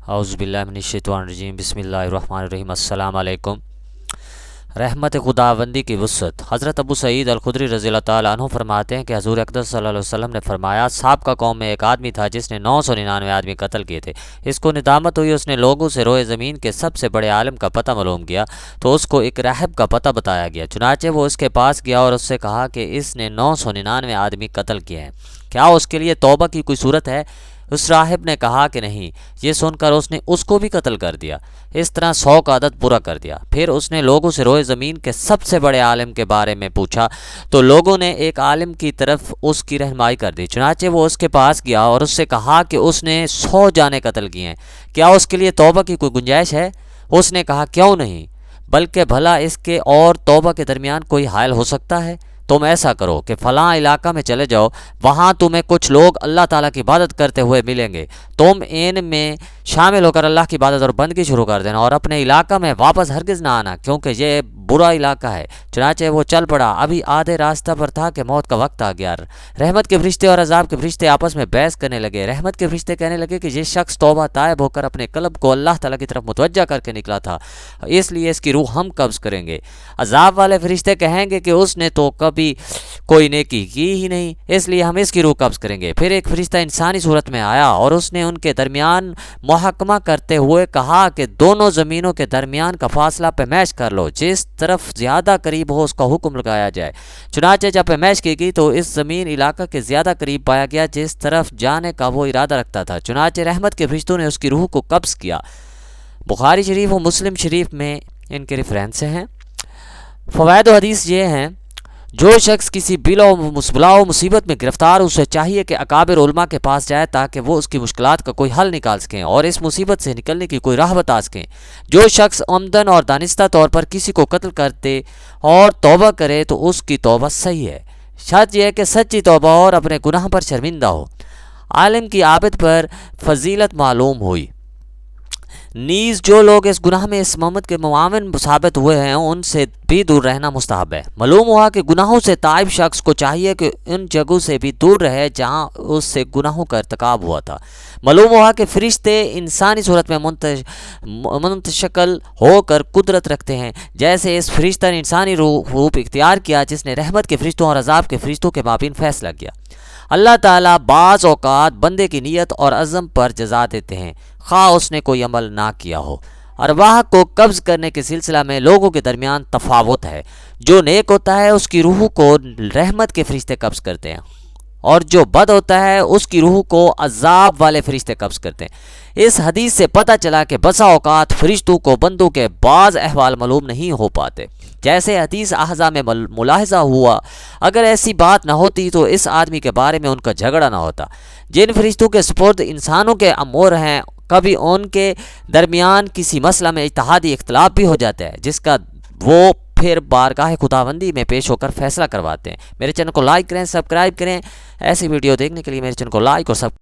اعوذ باللہ من الشیطان الرجیم بسم اللہ الرحمن الرحیم السلام علیکم۔ رحمت خداوندی کی وسعت۔ حضرت ابو سعید الخدری رضی اللہ تعالیٰ عنہ فرماتے ہیں کہ حضور اقدس صلی اللہ علیہ وسلم نے فرمایا، سابقہ قوم میں ایک آدمی تھا جس نے 999 آدمی قتل کیے تھے۔ اس کو ندامت ہوئی، اس نے لوگوں سے روئے زمین کے سب سے بڑے عالم کا پتہ معلوم کیا تو اس کو ایک راہب کا پتہ بتایا گیا۔ چنانچہ وہ اس کے پاس گیا اور اس سے کہا کہ اس نے 999 آدمی قتل کیے ہیں، کیا اس کے لیے توبہ کی کوئی صورت ہے؟ اس راہب نے کہا کہ نہیں۔ یہ سن کر اس نے اس کو بھی قتل کر دیا، اس طرح 100 کا عدد پورا کر دیا۔ پھر اس نے لوگوں سے روئے زمین کے سب سے بڑے عالم کے بارے میں پوچھا تو لوگوں نے ایک عالم کی طرف اس کی رہنمائی کر دی۔ چنانچہ وہ اس کے پاس گیا اور اس سے کہا کہ اس نے 100 جانیں قتل کی ہیں، کیا اس کے لیے توبہ کی کوئی گنجائش ہے؟ اس نے کہا کیوں نہیں، بلکہ بھلا اس کے اور توبہ کے درمیان کوئی حائل ہو سکتا ہے؟ تم ایسا کرو کہ فلاں علاقہ میں چلے جاؤ، وہاں تمہیں کچھ لوگ اللہ تعالیٰ کی عبادت کرتے ہوئے ملیں گے، تم ان میں شامل ہو کر اللہ کی عبادت اور بندگی شروع کر دینا اور اپنے علاقہ میں واپس ہرگز نہ آنا، کیونکہ یہ برا علاقہ ہے۔ چنانچہ وہ چل پڑا، ابھی آدھے راستہ پر تھا کہ موت کا وقت آ گیا۔ رحمت کے فرشتے اور عذاب کے فرشتے آپس میں بحث کرنے لگے۔ رحمت کے فرشتے کہنے لگے کہ یہ شخص توبہ طائب ہو کر اپنے قلب کو اللہ تعالیٰ کی طرف متوجہ کر کے نکلا تھا، اس لیے اس کی روح ہم قبض کریں گے۔ عذاب والے فرشتے کہیں گے کہ اس نے تو کبھی کوئی نیکی کی ہی نہیں، اس لیے ہم اس کی روح قبض کریں گے۔ پھر ایک فرشتہ انسانی صورت میں آیا اور اس نے ان کے درمیان محاکمہ کرتے ہوئے کہا کہ دونوں زمینوں کے درمیان کا فاصلہ پیمائش کر لو، جس طرف زیادہ قریب ہو اس کا حکم لگایا جائے۔ چنانچہ جب پیمائش کی گئی تو اس زمین علاقہ کے زیادہ قریب پایا گیا جس طرف جانے کا وہ ارادہ رکھتا تھا۔ چنانچہ رحمت کے فرشتوں نے اس کی روح کو قبض کیا۔ بخاری شریف و مسلم شریف میں ان کے ریفرنس ہیں۔ فوائد و حدیث یہ ہیں، جو شخص کسی بلا و مصیبت میں گرفتار، اسے چاہیے کہ اکابر علماء کے پاس جائے تاکہ وہ اس کی مشکلات کا کوئی حل نکال سکیں اور اس مصیبت سے نکلنے کی کوئی راہ بتا سکیں۔ جو شخص عمدن اور دانستہ طور پر کسی کو قتل کرتے اور توبہ کرے تو اس کی توبہ صحیح ہے، شرط یہ ہے کہ سچی توبہ اور اپنے گناہ پر شرمندہ ہو۔ عالم کی عابد پر فضیلت معلوم ہوئی، نیز جو لوگ اس گناہ میں اس محمد کے معاون ثابت ہوئے ہیں ان سے بھی دور رہنا مستحب ہے۔ معلوم ہوا کہ گناہوں سے تائب شخص کو چاہیے کہ ان جگہوں سے بھی دور رہے جہاں اس سے گناہوں کا ارتکاب ہوا تھا۔ معلوم ہوا کہ فرشتے انسانی صورت میں منتشکل ہو کر قدرت رکھتے ہیں، جیسے اس فرشتہ نے انسانی روپ اختیار کیا جس نے رحمت کے فرشتوں اور عذاب کے فرشتوں کے مابین فیصلہ کیا۔ اللہ تعالیٰ بعض اوقات بندے کی نیت اور عزم پر جزا دیتے ہیں، خواہ اس نے کوئی عمل نہ کیا ہو۔ ارواح کو قبض کرنے کے سلسلہ میں لوگوں کے درمیان تفاوت ہے۔ جو نیک ہوتا ہے اس کی روح کو رحمت کے فرشتے قبض کرتے ہیں اور جو بد ہوتا ہے اس کی روح کو عذاب والے فرشتے قبض کرتے ہیں۔ اس حدیث سے پتہ چلا کہ بسا اوقات فرشتوں کو بندوں کے بعض احوال معلوم نہیں ہو پاتے، جیسے حدیث احزا میں ملاحظہ ہوا۔ اگر ایسی بات نہ ہوتی تو اس آدمی کے بارے میں ان کا جھگڑا نہ ہوتا۔ جن فرشتوں کے سپرد انسانوں کے امور ہیں، کبھی ان کے درمیان کسی مسئلہ میں اجتہادی اختلاف بھی ہو جاتا ہے جس کا وہ پھر بارگاہ خداوندی میں پیش ہو کر فیصلہ کرواتے ہیں۔ میرے چینل کو لائک کریں، سبسکرائب کریں۔ ایسی ویڈیو دیکھنے کے لیے میرے چینل کو لائک اور سبسکرائب